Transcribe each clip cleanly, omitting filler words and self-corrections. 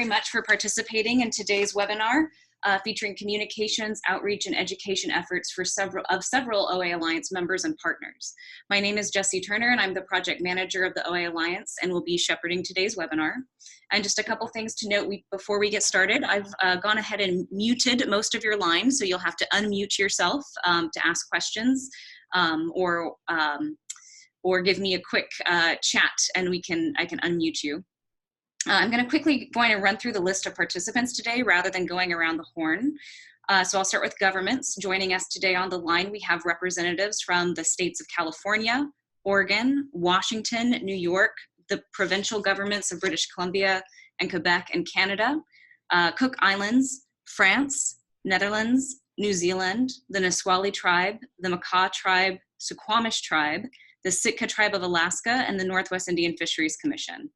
very much for participating in today's webinar featuring communications, outreach, and education efforts for several OA Alliance members and partners. My name is Jessie Turner, and I'm the project manager of the OA Alliance and will be shepherding today's webinar. And just a couple things to note before we get started. I've gone ahead and muted most of your lines, so you'll have to unmute yourself to ask questions or give me a quick chat, and I can unmute you. I'm going to run through the list of participants today rather than going around the horn. So I'll start with governments. Joining us today on the line, we have representatives from the states of California, Oregon, Washington, New York, the provincial governments of British Columbia and Quebec and Canada, Cook Islands, France, Netherlands, New Zealand, the Nisqually tribe, the Makah tribe, Suquamish tribe, the Sitka tribe of Alaska, and the Northwest Indian Fisheries Commission.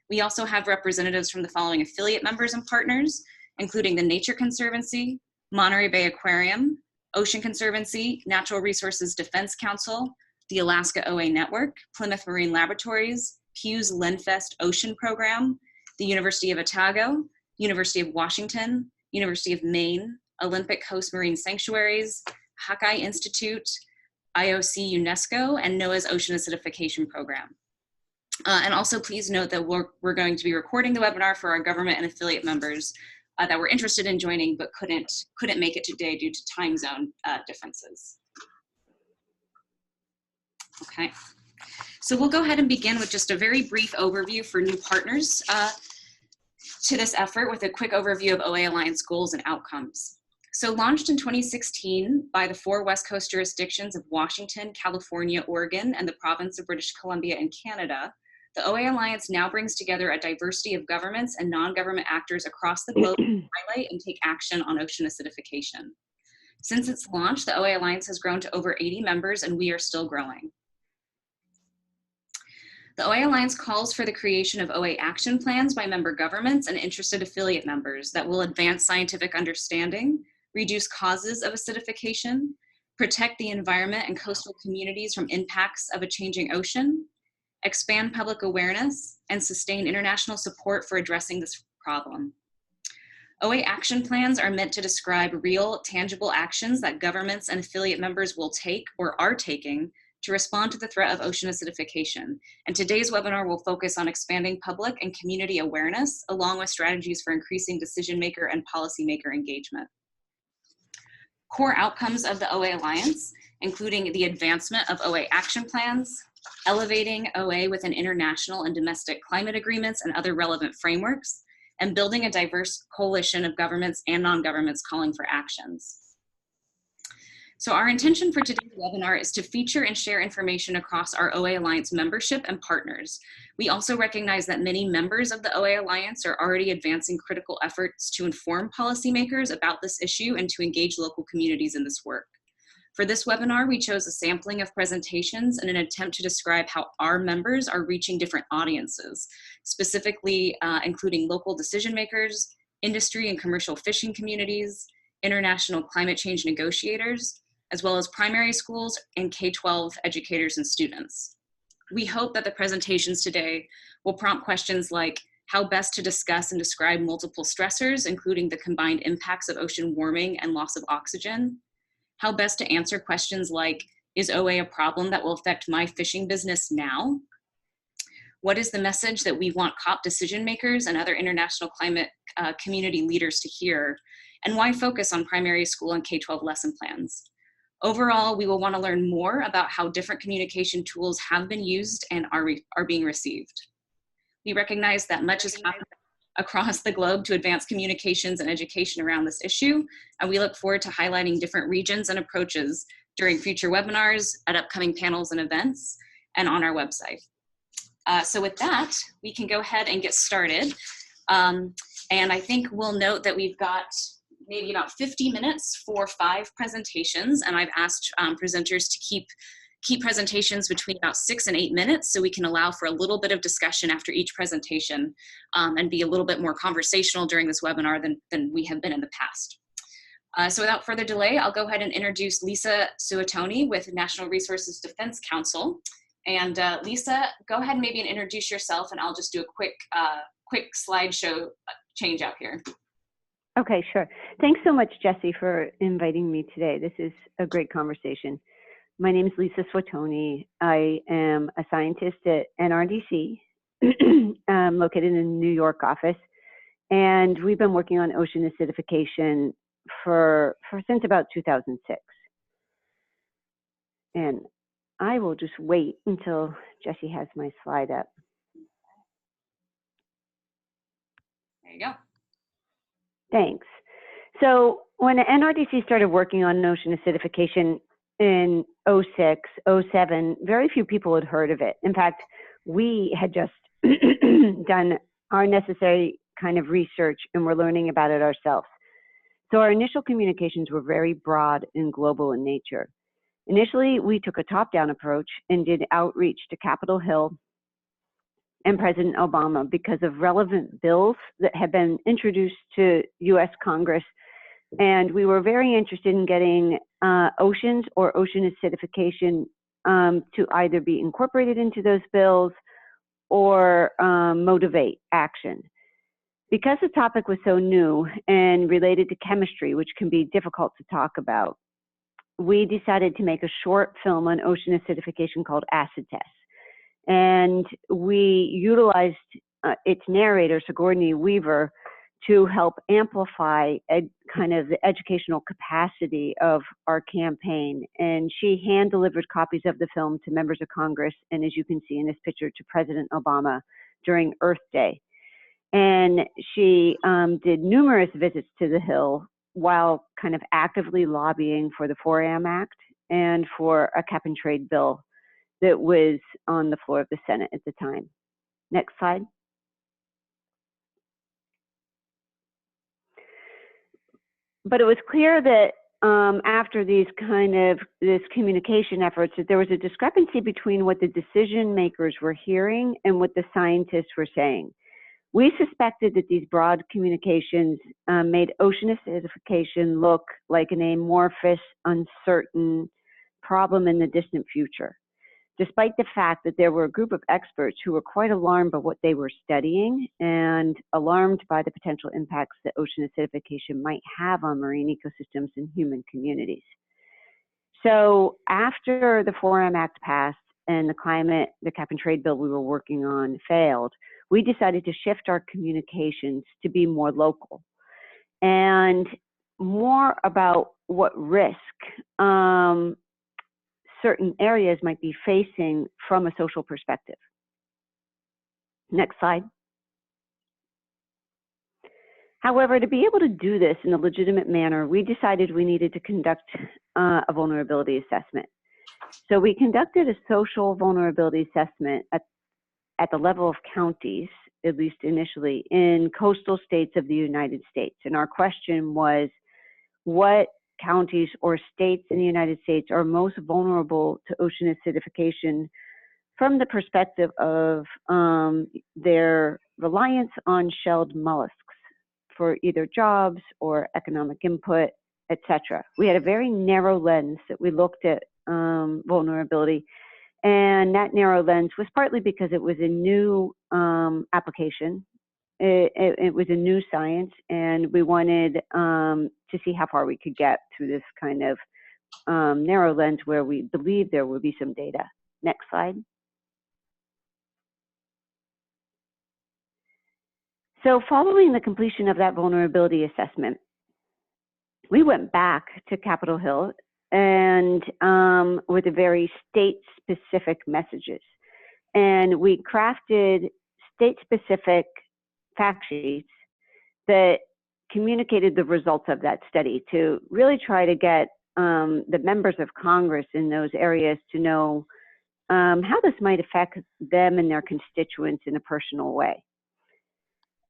We also have representatives from the following affiliate members and partners, including the Nature Conservancy, Monterey Bay Aquarium, Ocean Conservancy, Natural Resources Defense Council, the Alaska OA Network, Plymouth Marine Laboratories, Pew's Lenfest Ocean Program, the University of Otago, University of Washington, University of Maine, Olympic Coast Marine Sanctuaries, Hawkeye Institute, IOC UNESCO, and NOAA's Ocean Acidification Program. And also please note that we're going to be recording the webinar for our government and affiliate members that were interested in joining but couldn't make it today due to time zone differences. Okay, so we'll go ahead and begin with just a very brief overview for new partners to this effort with a quick overview of OA Alliance goals and outcomes. So launched in 2016 by the 4 West Coast jurisdictions of Washington, California, Oregon, and the province of British Columbia and Canada, the OA Alliance now brings together a diversity of governments and non-government actors across the globe to highlight and take action on ocean acidification. Since its launch, the OA Alliance has grown to over 80 members, and we are still growing. The OA Alliance calls for the creation of OA action plans by member governments and interested affiliate members that will advance scientific understanding, reduce causes of acidification, protect the environment and coastal communities from impacts of a changing ocean, expand public awareness, and sustain international support for addressing this problem. OA action plans are meant to describe real, tangible actions that governments and affiliate members will take or are taking to respond to the threat of ocean acidification. And today's webinar will focus on expanding public and community awareness, along with strategies for increasing decision maker and policymaker engagement. Core outcomes of the OA Alliance, including the advancement of OA action plans, elevating OA within international and domestic climate agreements and other relevant frameworks, and building a diverse coalition of governments and non-governments calling for actions. So our intention for today's webinar is to feature and share information across our OA Alliance membership and partners. We also recognize that many members of the OA Alliance are already advancing critical efforts to inform policymakers about this issue and to engage local communities in this work. For this webinar, we chose a sampling of presentations in an attempt to describe how our members are reaching different audiences, specifically including local decision makers, industry and commercial fishing communities, international climate change negotiators, as well as primary schools and K-12 educators and students. We hope that the presentations today will prompt questions like how best to discuss and describe multiple stressors, including the combined impacts of ocean warming and loss of oxygen, how best to answer questions like, is OA a problem that will affect my fishing business now? What is the message that we want COP decision makers and other international climate community leaders to hear? And why focus on primary school and K-12 lesson plans? Overall, we will want to learn more about how different communication tools have been used and are being received. We recognize that much is happening across the globe to advance communications and education around this issue, and we look forward to highlighting different regions and approaches during future webinars, at upcoming panels and events, and on our website. So with that, we can go ahead and get started. And I think we'll note that we've got maybe about 50 minutes for 5 presentations, and I've asked presenters to keep presentations between about 6 and 8 minutes so we can allow for a little bit of discussion after each presentation and be a little bit more conversational during this webinar than we have been in the past. So without further delay, I'll go ahead and introduce Lisa Suatoni with National Resources Defense Council. And Lisa, go ahead and maybe introduce yourself, and I'll just do a quick slideshow change up here. Okay, sure. Thanks so much, Jessie, for inviting me today. This is a great conversation. My name is Lisa Swatoni. I am a scientist at NRDC, located in the New York office, and we've been working on ocean acidification since about 2006. And I will just wait until Jessie has my slide up. There you go. Thanks. So when the NRDC started working on ocean acidification in 06, 07, very few people had heard of it. In fact, we had just done our necessary kind of research and we're learning about it ourselves. So our initial communications were very broad and global in nature. Initially, we took a top-down approach and did outreach to Capitol Hill and President Obama because of relevant bills that had been introduced to US Congress. And we were very interested in getting oceans or ocean acidification to either be incorporated into those bills or motivate action. Because the topic was so new and related to chemistry, which can be difficult to talk about, we decided to make a short film on ocean acidification called Acid Test. And we utilized its narrator, Sigourney Weaver, to help amplify kind of the educational capacity of our campaign. And she hand-delivered copies of the film to members of Congress, and as you can see in this picture, to President Obama during Earth Day. And she did numerous visits to the Hill while kind of actively lobbying for the 4AM Act and for a cap and trade bill that was on the floor of the Senate at the time. Next slide. But it was clear that after this communication efforts, that there was a discrepancy between what the decision makers were hearing and what the scientists were saying. We suspected that these broad communications made ocean acidification look like an amorphous, uncertain problem in the distant future, despite the fact that there were a group of experts who were quite alarmed by what they were studying and alarmed by the potential impacts that ocean acidification might have on marine ecosystems and human communities. So after the 4AM Act passed and the cap and trade bill we were working on failed, we decided to shift our communications to be more local and more about what risk certain areas might be facing from a social perspective. Next slide. However, to be able to do this in a legitimate manner, we decided we needed to conduct a vulnerability assessment. So we conducted a social vulnerability assessment at the level of counties, at least initially, in coastal states of the United States. And our question was, what counties or states in the United States are most vulnerable to ocean acidification from the perspective of their reliance on shelled mollusks for either jobs or economic input, etc. We had a very narrow lens that we looked at vulnerability, and that narrow lens was partly because it was a new application. It was a new science, and we wanted to see how far we could get through this kind of narrow lens where we believe there would be some data. Next slide. So following the completion of that vulnerability assessment, we went back to Capitol Hill and with a very state-specific messages. And we crafted state-specific fact sheets that communicated the results of that study to really try to get the members of Congress in those areas to know how this might affect them and their constituents in a personal way.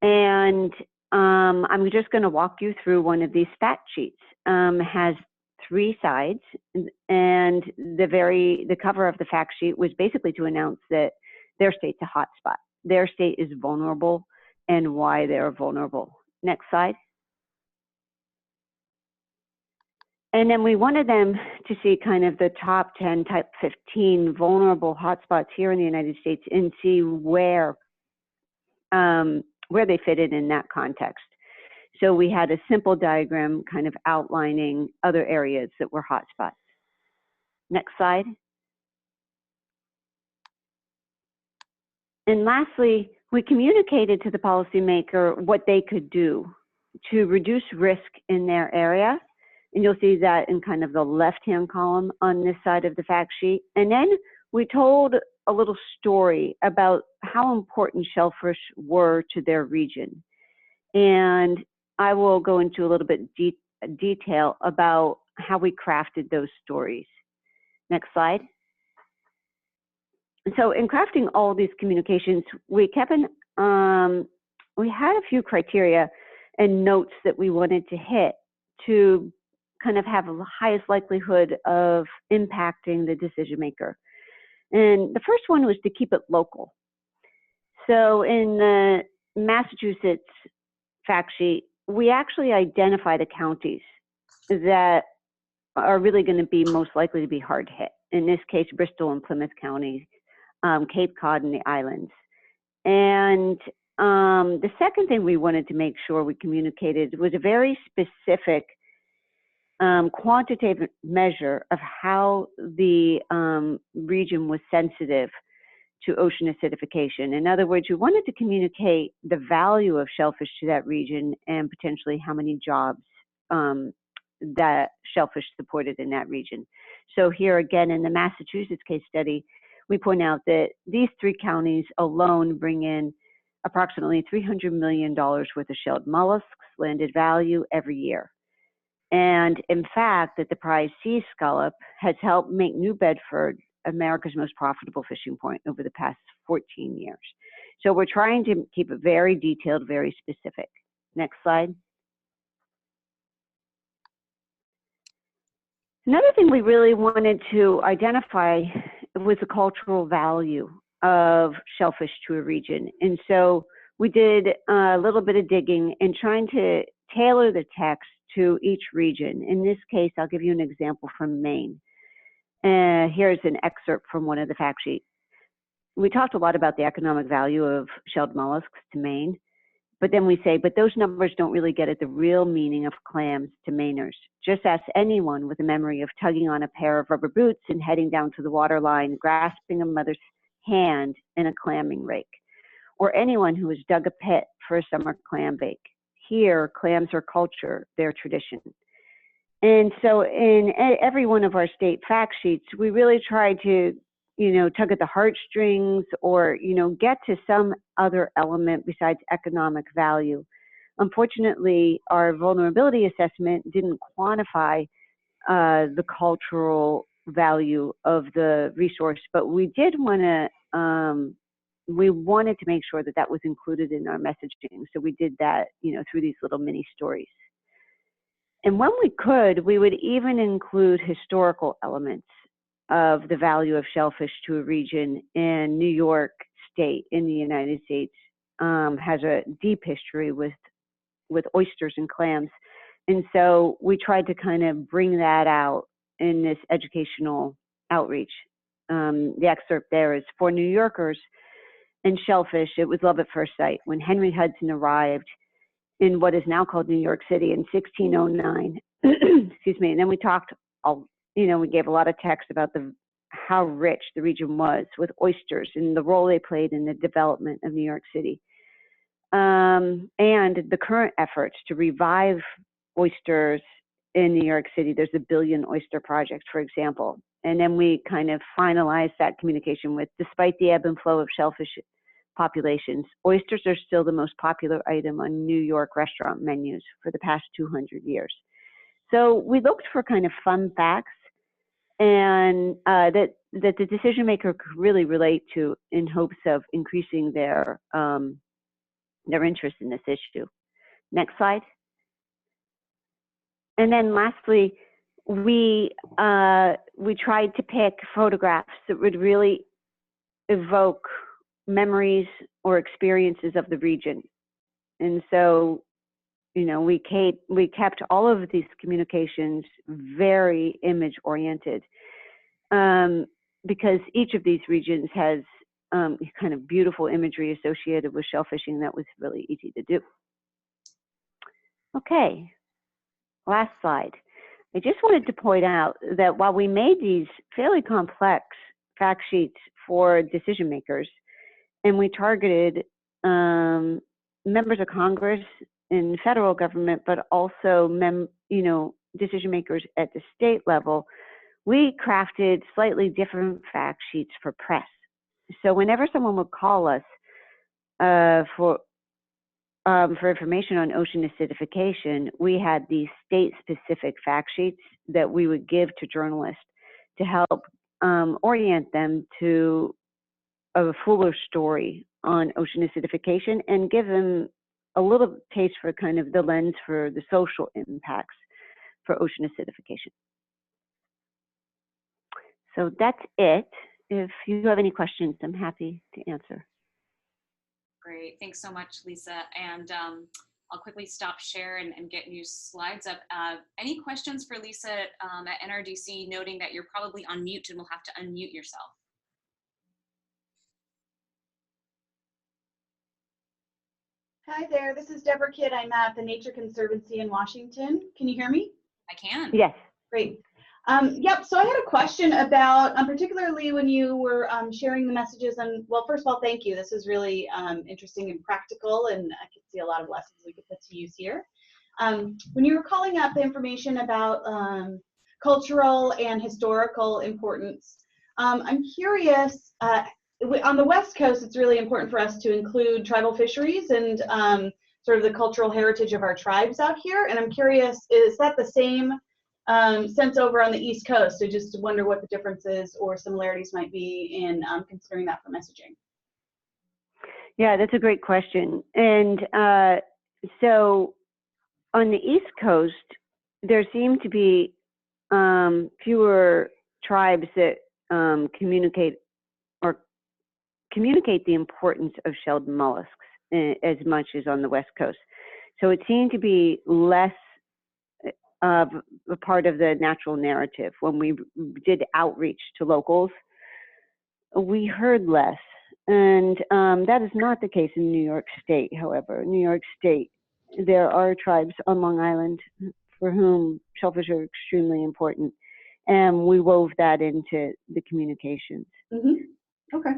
And I'm just going to walk you through one of these fact sheets. It has 3 sides, and the cover of the fact sheet was basically to announce that their state's a hot spot. Their state is vulnerable and why they're vulnerable. Next slide. And then we wanted them to see kind of the top 10, top 15 vulnerable hotspots here in the United States and see where where they fit in that context. So we had a simple diagram kind of outlining other areas that were hotspots. Next slide. And lastly, we communicated to the policymaker what they could do to reduce risk in their area. And you'll see that in kind of the left-hand column on this side of the fact sheet. And then we told a little story about how important shellfish were to their region. And I will go into a little bit detail about how we crafted those stories. Next slide. So in crafting all these communications, we had a few criteria and notes that we wanted to hit to kind of have the highest likelihood of impacting the decision maker. And the first one was to keep it local. So in the Massachusetts fact sheet, we actually identify the counties that are really going to be most likely to be hard hit. In this case, Bristol and Plymouth counties, Cape Cod and the islands. And the second thing we wanted to make sure we communicated was a very specific quantitative measure of how the region was sensitive to ocean acidification. In other words, we wanted to communicate the value of shellfish to that region and potentially how many jobs that shellfish supported in that region. So here again in the Massachusetts case study, we point out that these 3 counties alone bring in approximately $300 million worth of shelled mollusks landed value every year. And in fact, that the prize sea scallop has helped make New Bedford America's most profitable fishing point over the past 14 years. So we're trying to keep it very detailed, very specific. Next slide. Another thing we really wanted to identify was the cultural value of shellfish to a region. And so we did a little bit of digging and trying to tailor the text to each region. In this case, I'll give you an example from Maine. Here's an excerpt from one of the fact sheets. We talked a lot about the economic value of shelled mollusks to Maine, but then we say, but those numbers don't really get at the real meaning of clams to Mainers. Just ask anyone with a memory of tugging on a pair of rubber boots and heading down to the waterline, grasping a mother's hand in a clamming rake, or anyone who has dug a pit for a summer clam bake. Here, clams are culture, they're tradition. And so in every one of our state fact sheets, we really try to, tug at the heartstrings or, get to some other element besides economic value. Unfortunately, our vulnerability assessment didn't quantify the cultural value of the resource, but we did want to, we wanted to make sure that that was included in our messaging. So we did that, through these little mini stories. And when we could, we would even include historical elements of the value of shellfish to a region. In New York State in the United States has a deep history with oysters and clams. And so we tried to kind of bring that out in this educational outreach. The excerpt there is, for New Yorkers and shellfish, it was love at first sight. When Henry Hudson arrived in what is now called New York City in 1609, excuse me, and then we talked, we gave a lot of text about how rich the region was with oysters and the role they played in the development of New York City. And the current efforts to revive oysters in New York City. There's the Billion Oyster Project, for example. And then we kind of finalized that communication with, despite the ebb and flow of shellfish populations, oysters are still the most popular item on New York restaurant menus for the past 200 years. So we looked for kind of fun facts and that the decision maker could really relate to in hopes of increasing their interest in this issue. Next slide. And then lastly, we tried to pick photographs that would really evoke memories or experiences of the region. And so, we kept all of these communications very image oriented because each of these regions has kind of beautiful imagery associated with shellfishing that was really easy to do. Okay, last slide. I just wanted to point out that while we made these fairly complex fact sheets for decision makers, and we targeted members of Congress and federal government, but also decision makers at the state level, we crafted slightly different fact sheets for press. So whenever someone would call us for information on ocean acidification, we had these state-specific fact sheets that we would give to journalists to help orient them to a fuller story on ocean acidification and give them a little taste for kind of the lens for the social impacts for ocean acidification. So that's it. If you have any questions, I'm happy to answer. Great, thanks so much, Lisa. And I'll quickly stop share and get new slides up. Any questions for Lisa at NRDC, noting that you're probably on mute and will have to unmute yourself. Hi there, this is Deborah Kidd. I'm at the Nature Conservancy in Washington. Can you hear me? I can. Yes. Great. Yep, so I had a question about, particularly when you were sharing the messages, and well, first of all, thank you. This is really interesting and practical, and I could see a lot of lessons we could put to use here. When you were calling out the information about cultural and historical importance, I'm curious, on the West Coast, it's really important for us to include tribal fisheries and sort of the cultural heritage of our tribes out here, and I'm curious, is that the same sense over on the East Coast? I just wonder what the differences or similarities might be in considering that for messaging. Yeah, that's a great question. And so on the East Coast, there seem to be fewer tribes that communicate the importance of shelled mollusks as much as on the West Coast. So it seemed to be less of a part of the natural narrative. When we did outreach to locals, we heard less. And that is not the case in New York State, however. In New York State, there are tribes on Long Island for whom shellfish are extremely important. And we wove that into the communications. Mm-hmm. Okay.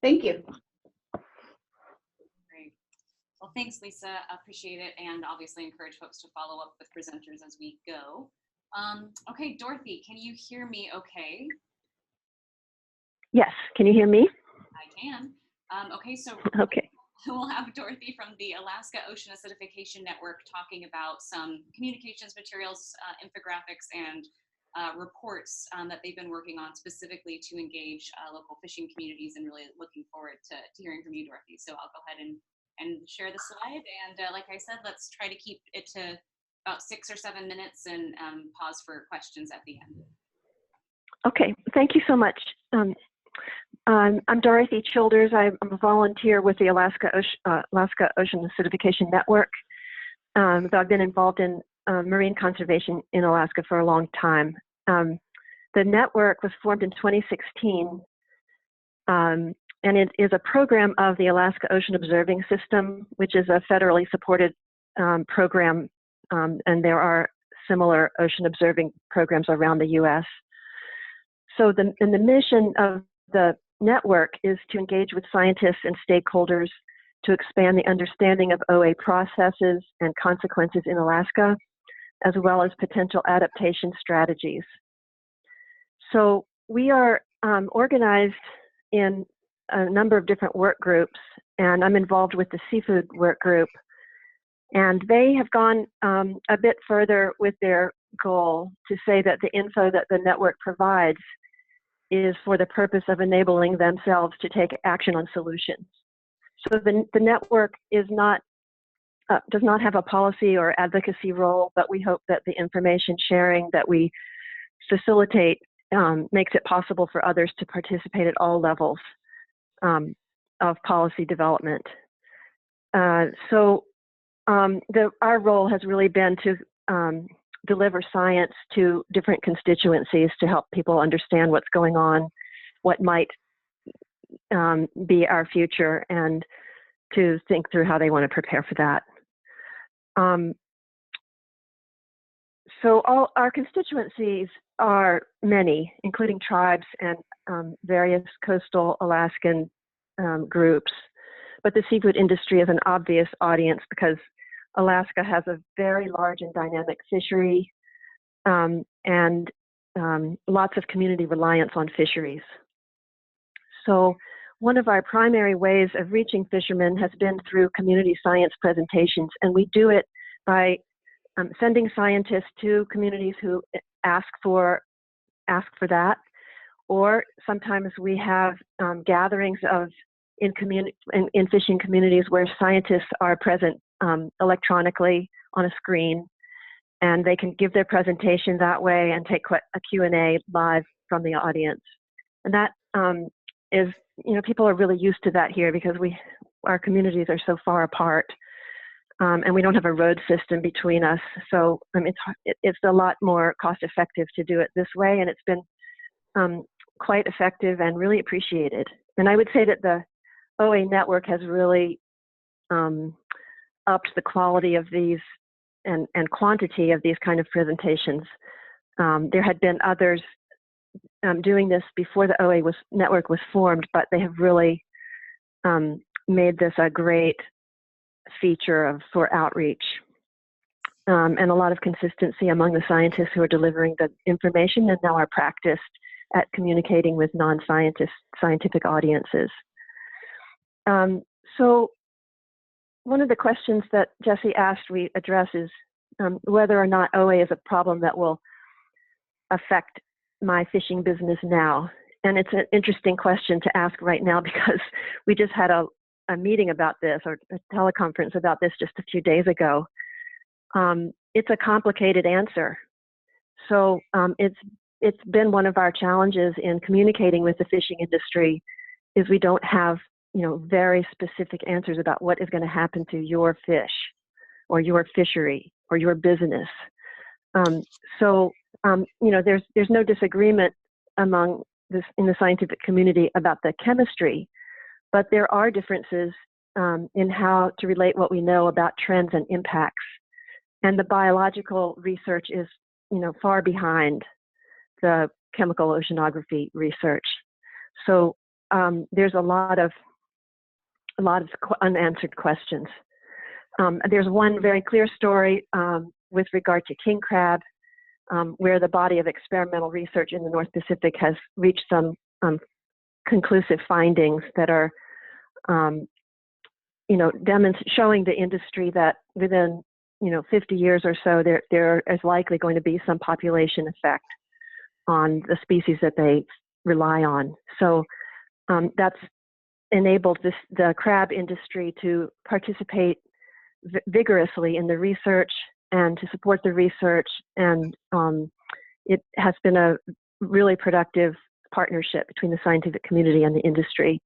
Thank you. Great. Well, thanks, Lisa. I appreciate it, and obviously encourage folks to follow up with presenters as we go. Okay, Dorothy, can you hear me okay? Yes, can you hear me? I can. Okay, so Okay. we'll have Dorothy from the Alaska Ocean Acidification Network talking about some communications materials, infographics, and reports that they've been working on specifically to engage local fishing communities, and really looking forward to hearing from you, Dorothy. So I'll go ahead and share the slide. And like I said, let's try to keep it to about 6 or 7 minutes and pause for questions at the end. Okay, thank you so much. I'm Dorothy Childers. I'm a volunteer with the Alaska Ocean Acidification Network. So I've been involved in marine conservation in Alaska for a long time. The network was formed in 2016, and it is a program of the Alaska Ocean Observing System, which is a federally supported program, and there are similar ocean observing programs around the U.S. So the mission of the network is to engage with scientists and stakeholders to expand the understanding of OA processes and consequences in Alaska, as well as potential adaptation strategies. So we are organized in a number of different work groups, and I'm involved with the seafood work group. And they have gone a bit further with their goal to say that the info that the network provides is for the purpose of enabling themselves to take action on solutions. So the network is not does not have a policy or advocacy role, but we hope that the information sharing that we facilitate makes it possible for others to participate at all levels of policy development. Our role has really been to deliver science to different constituencies to help people understand what's going on, what might be our future, and to think through how they want to prepare for that. So all our constituencies are many, including tribes and various coastal Alaskan groups. But the seafood industry is an obvious audience because Alaska has a very large and dynamic fishery and lots of community reliance on fisheries. So one of our primary ways of reaching fishermen has been through community science presentations, and we do it by sending scientists to communities who ask for that, or sometimes we have gatherings in fishing communities where scientists are present electronically on a screen, and they can give their presentation that way and take a Q&A live from the audience. And that is, people are really used to that here because our communities are so far apart. And we don't have a road system between us. So it's a lot more cost effective to do it this way. And it's been quite effective and really appreciated. And I would say that the OA network has really upped the quality of these and quantity of these kind of presentations. There had been others doing this before the OA network was formed, but they have really made this a great feature for outreach, and a lot of consistency among the scientists who are delivering the information and now are practiced at communicating with scientific audiences. So one of the questions that Jesse asked we address is whether or not OA is a problem that will affect my fishing business now. And it's an interesting question to ask right now because we just had a meeting about this, or a teleconference about this just a few days ago. It's a complicated answer. So it's been one of our challenges in communicating with the fishing industry is we don't have very specific answers about what is going to happen to your fish or your fishery or your business. There's no disagreement in the scientific community about the chemistry, but there are differences in how to relate what we know about trends and impacts. And the biological research is, far behind the chemical oceanography research. So there's a lot of unanswered questions. There's one very clear story with regard to king crab, where the body of experimental research in the North Pacific has reached some conclusive findings that are showing the industry that within 50 years or so, there is likely going to be some population effect on the species that they rely on. So that's enabled the crab industry to participate vigorously in the research and to support the research, and it has been a really productive partnership between the scientific community and the industry.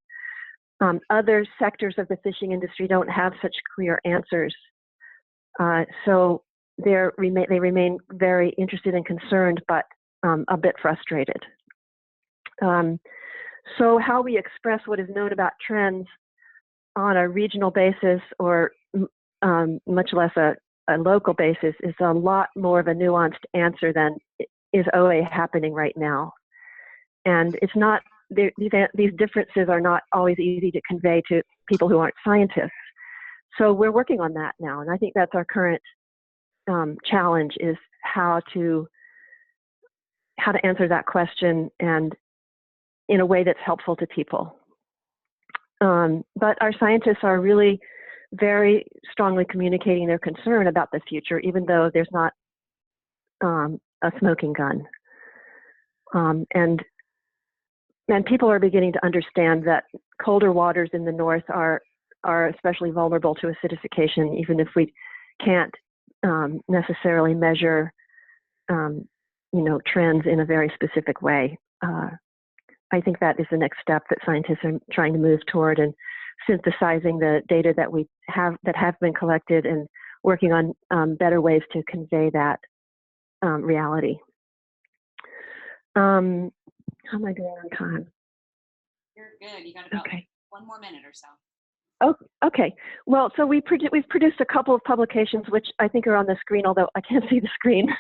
Other sectors of the fishing industry don't have such clear answers. So they remain very interested and concerned, but a bit frustrated. So how we express what is known about trends on a regional basis or much less a local basis is a lot more of a nuanced answer than is OA happening right now. And it's not, these differences are not always easy to convey to people who aren't scientists. So we're working on that now. And I think that's our current challenge, is how to answer that question and in a way that's helpful to people. But our scientists are really very strongly communicating their concern about the future, even though there's not a smoking gun. And people are beginning to understand that colder waters in the north are especially vulnerable to acidification, even if we can't necessarily measure, trends in a very specific way. I think that is the next step that scientists are trying to move toward, and synthesizing the data that have been collected and working on better ways to convey that reality. How am I doing on time? You're good. You got about Okay. 1 more minute or so. Oh, okay. Well, so we've produced a couple of publications, which I think are on the screen, although I can't see the screen.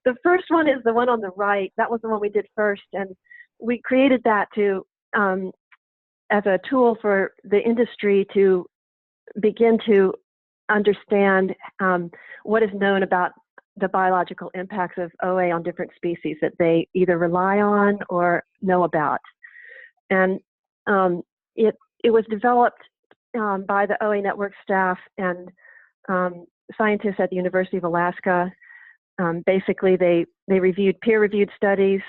The first one is the one on the right. That was the one we did first, and we created that to as a tool for the industry to begin to understand what is known about the biological impacts of OA on different species that they either rely on or know about. And it was developed by the OA network staff and scientists at the University of Alaska. Basically, they reviewed peer-reviewed studies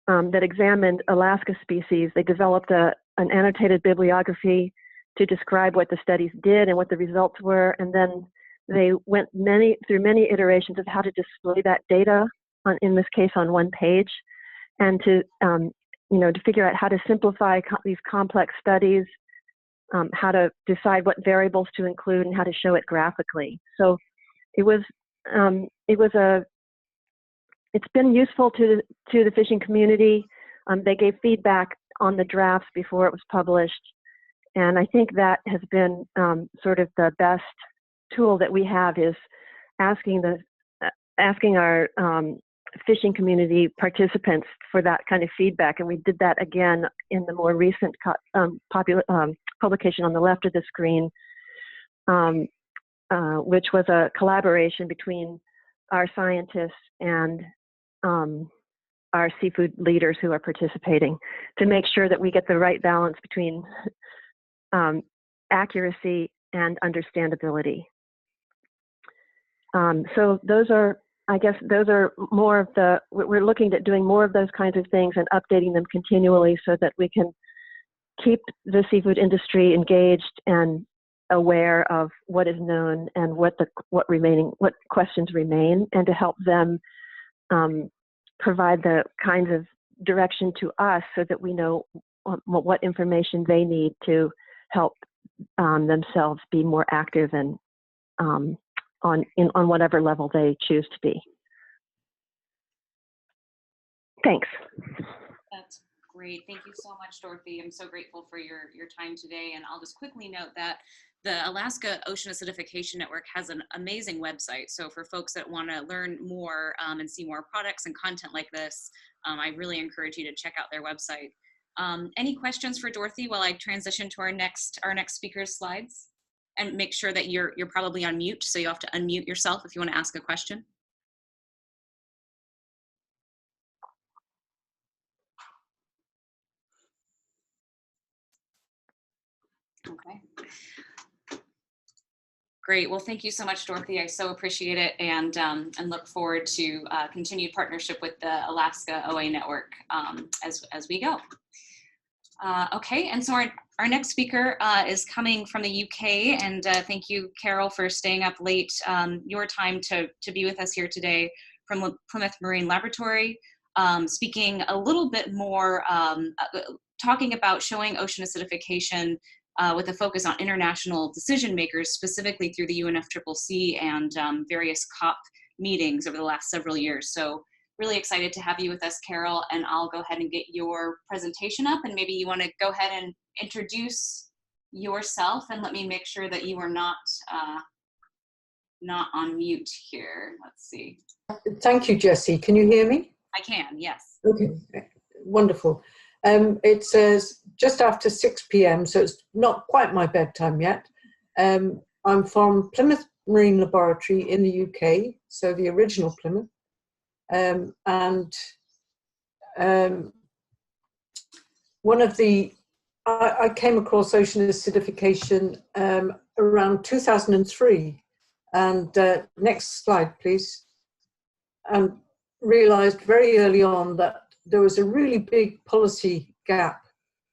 that examined Alaska species. They developed an annotated bibliography to describe what the studies did and what the results were, and then they went through many iterations of how to display that data, in this case on one page, and to figure out how to simplify these complex studies, how to decide what variables to include, and how to show it graphically. So it's been useful to the fishing community. They gave feedback on the drafts before it was published, and I think that has been sort of the best tool that we have, is asking our fishing community participants for that kind of feedback. And we did that again in the more recent publication on the left of the screen, which was a collaboration between our scientists and our seafood leaders who are participating, to make sure that we get the right balance between accuracy and understandability. So those are more of we're looking at doing more of those kinds of things and updating them continually so that we can keep the seafood industry engaged and aware of what is known and what questions remain, and to help them provide the kinds of direction to us so that we know what information they need to help themselves be more active and on whatever level they choose to be. Thanks. That's great. Thank you so much, Dorothy. I'm so grateful for your time today. And I'll just quickly note that the Alaska Ocean Acidification Network has an amazing website. So for folks that want to learn more and see more products and content like this, I really encourage you to check out their website. Any questions for Dorothy while I transition to our next speaker's slides? And make sure that you're probably on mute, so you have to unmute yourself if you want to ask a question. Okay. Great. Well, thank you so much, Dorothy. I so appreciate it, and look forward to continued partnership with the Alaska OA Network as we go. Okay, and so our next speaker is coming from the UK, and thank you, Carol, for staying up late your time to be with us here today from Plymouth Marine Laboratory, speaking a little bit more, talking about showing ocean acidification with a focus on international decision makers, specifically through the UNFCCC and various COP meetings over the last several years. So really excited to have you with us, Carol, and I'll go ahead and get your presentation up, and maybe you want to go ahead and introduce yourself, and let me make sure that you are not on mute here. Let's see. Thank you, Jessie. Can you hear me? I can, yes. Okay, wonderful. It's just after 6 p.m., so it's not quite my bedtime yet. I'm from Plymouth Marine Laboratory in the UK, so the original Plymouth. I came across ocean acidification around 2003, and next slide, please, and realized very early on that there was a really big policy gap,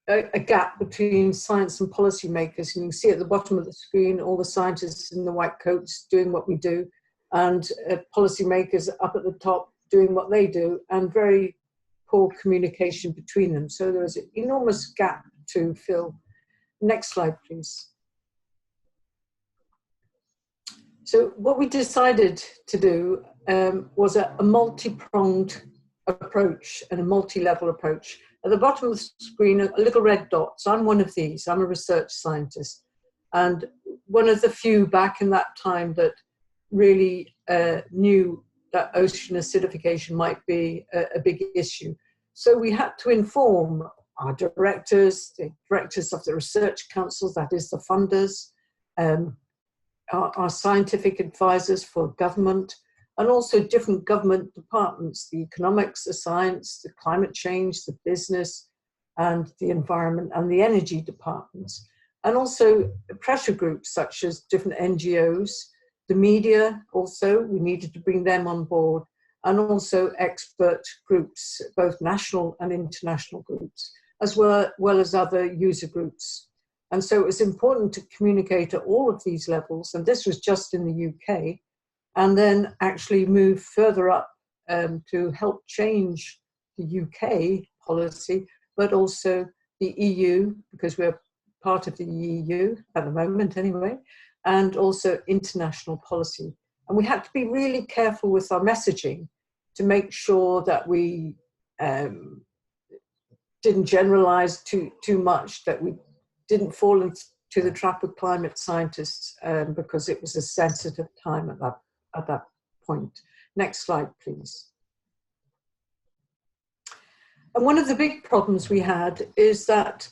a gap between science and policymakers. And you can see at the bottom of the screen all the scientists in the white coats doing what we do, and policymakers up at the top doing what they do, and very poor communication between them. So there was an enormous gap to fill. Next slide, please. So what we decided to do was a multi-pronged approach and a multi-level approach. At the bottom of the screen are little red dots. I'm one of these. I'm a research scientist. And one of the few back in that time that really knew that ocean acidification might be a big issue. So we had to inform our directors, the directors of the research councils, that is the funders, our scientific advisors for government, and also different government departments, the economics, the science, the climate change, the business, and the environment and the energy departments. And also pressure groups such as different NGOs, the media also, we needed to bring them on board, and also expert groups, both national and international groups, as well as other user groups. And so it was important to communicate at all of these levels, and this was just in the UK, and then actually move further up to help change the UK policy, but also the EU, because we're part of the EU at the moment anyway, and also international policy. And we had to be really careful with our messaging to make sure that we didn't generalize too much, that we didn't fall into the trap of climate scientists because it was a sensitive time at that point. Next slide, please. And one of the big problems we had is that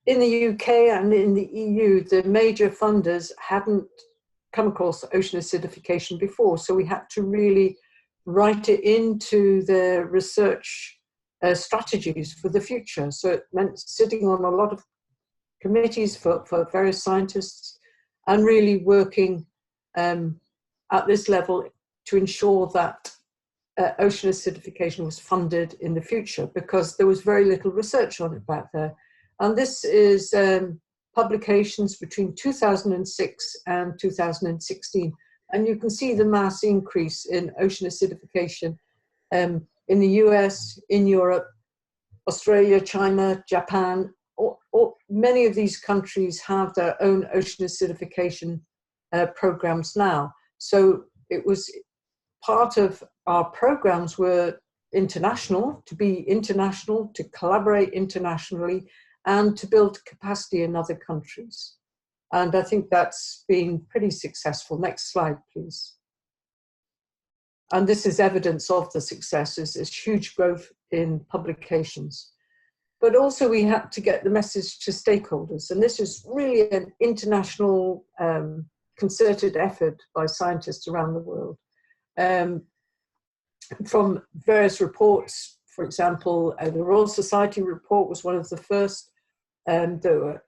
in the UK and in the EU, the major funders hadn't come across ocean acidification before. So we had to really write it into their research strategies for the future. So it meant sitting on a lot of committees for various scientists and really working at this level to ensure that ocean acidification was funded in the future, because there was very little research on it back there. And this is publications between 2006 and 2016. And you can see the mass increase in ocean acidification in the US, in Europe, Australia, China, Japan. Many of these countries have their own ocean acidification programs now. So it was part of our programs were international, to be international, to collaborate internationally, and to build capacity in other countries. And I think that's been pretty successful. Next slide, please. And this is evidence of the successes. There's huge growth in publications. But also we had to get the message to stakeholders. And this is really an international concerted effort by scientists around the world. From various reports, for example, the Royal Society report was one of the first. There were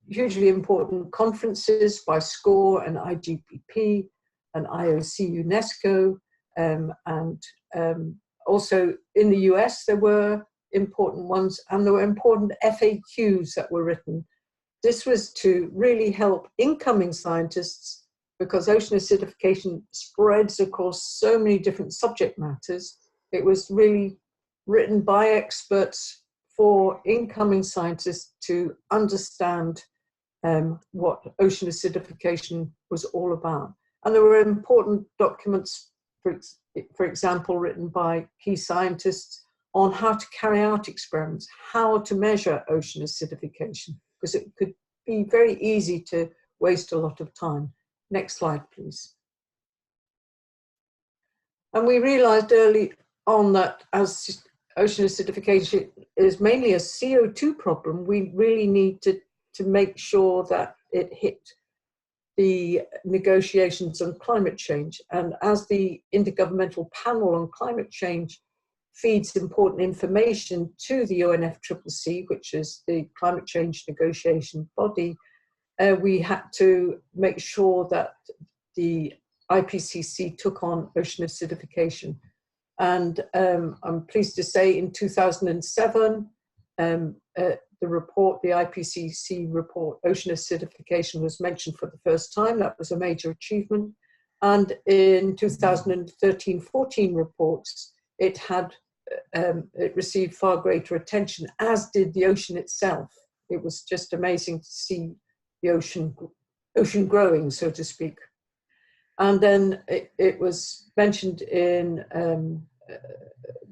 hugely important conferences by SCORE and IGPP and IOC UNESCO, and also in the US there were important ones, and there were important FAQs that were written. This was to really help incoming scientists, because ocean acidification spreads across so many different subject matters. It was really written by experts for incoming scientists to understand what ocean acidification was all about. And there were important documents, for example, written by key scientists on how to carry out experiments, how to measure ocean acidification, because it could be very easy to waste a lot of time. Next slide, please. And we realized early on that as ocean acidification is mainly a CO2 problem, we really need to make sure that it hit the negotiations on climate change. And as the Intergovernmental Panel on Climate Change feeds important information to the UNFCCC, which is the climate change negotiation body, we had to make sure that the IPCC took on ocean acidification. And I'm pleased to say in 2007, the report, the IPCC report, ocean acidification was mentioned for the first time. That was a major achievement. And in 2013-14 reports, it received far greater attention, as did the ocean itself. It was just amazing to see the ocean growing, so to speak. And then it was mentioned in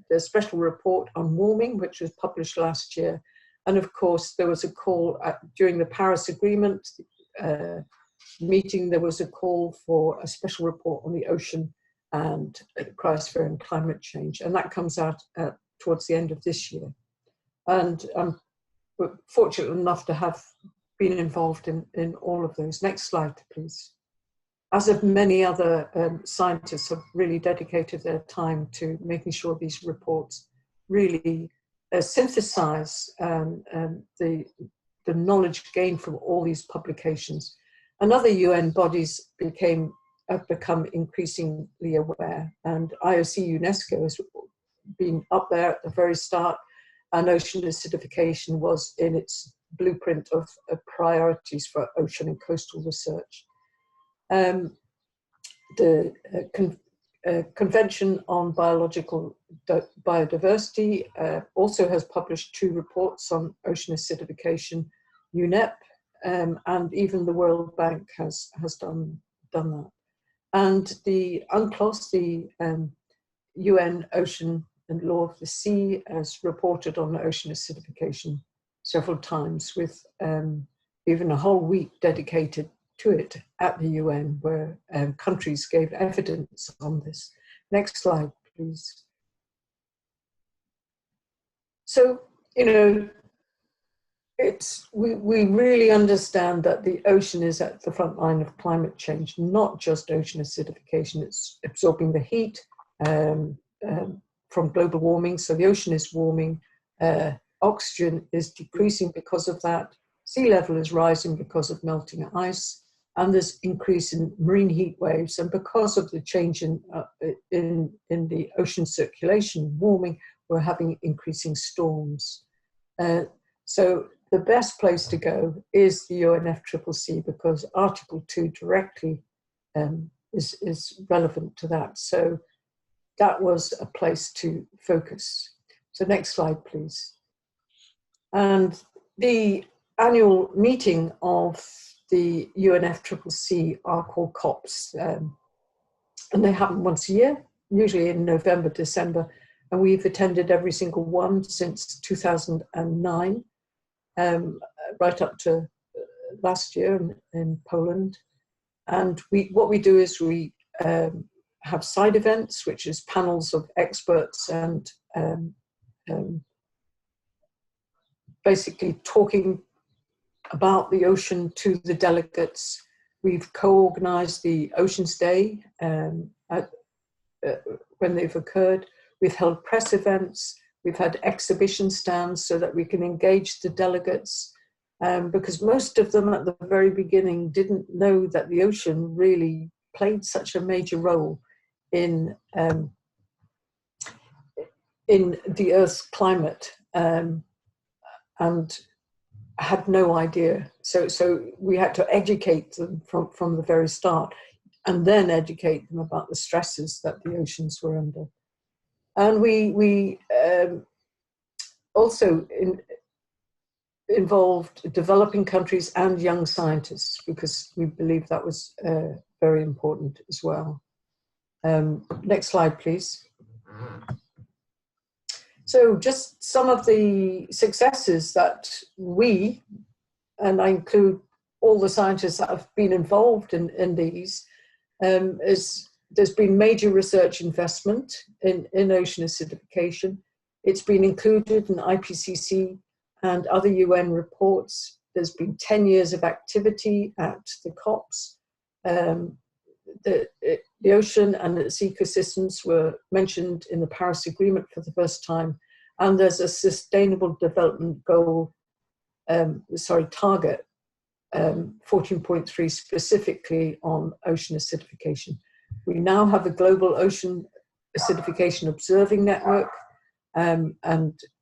the special report on warming, which was published last year. And of course, there was a call during the Paris Agreement meeting, there was a call for a special report on the ocean and cryosphere and climate change. And that comes out towards the end of this year. And I'm fortunate enough to have been involved in all of those. Next slide, please. As of many other scientists have really dedicated their time to making sure these reports really synthesize the knowledge gained from all these publications. And other UN bodies have become increasingly aware, and IOC UNESCO has been up there at the very start, and ocean acidification was in its blueprint of priorities for ocean and coastal research. The Convention on Biological Biodiversity also has published 2 reports on ocean acidification, UNEP, and even the World Bank has done that. And the UNCLOS, the UN Ocean and Law of the Sea, has reported on ocean acidification several times, with even a whole week dedicated to it at the UN, where countries gave evidence on this. Next slide, please. So, you know, we really understand that the ocean is at the front line of climate change, not just ocean acidification. It's absorbing the heat from global warming. So the ocean is warming, oxygen is decreasing because of that, sea level is rising because of melting ice, and there's increase in marine heat waves. And because of the change in the ocean circulation, warming, we're having increasing storms. So the best place to go is the UNFCCC, because Article 2 directly is relevant to that. So that was a place to focus. So next slide, please. And the annual meeting of the UNFCCC are called COPs, and they happen once a year, usually in November, December, and we've attended every single one since 2009, right up to last year in Poland. And what we do is we have side events, which is panels of experts and basically talking about the ocean to the delegates. We've co-organized the Oceans Day when they've occurred. We've held press events. We've had exhibition stands so that we can engage the delegates, because most of them at the very beginning didn't know that the ocean really played such a major role in the Earth's climate, and had no idea. So we had to educate them from the very start, and then educate them about the stresses that the oceans were under. And we also involved developing countries and young scientists, because we believe that was very important as well. Next slide, please. So just some of the successes that we, and I include all the scientists that have been involved in these, is there's been major research investment in ocean acidification. It's been included in IPCC and other UN reports. There's been 10 years of activity at the COPs. The ocean and its ecosystems were mentioned in the Paris Agreement for the first time, and there's a Sustainable Development Goal, target, 14.3 specifically on ocean acidification. We now have a global ocean acidification observing network, and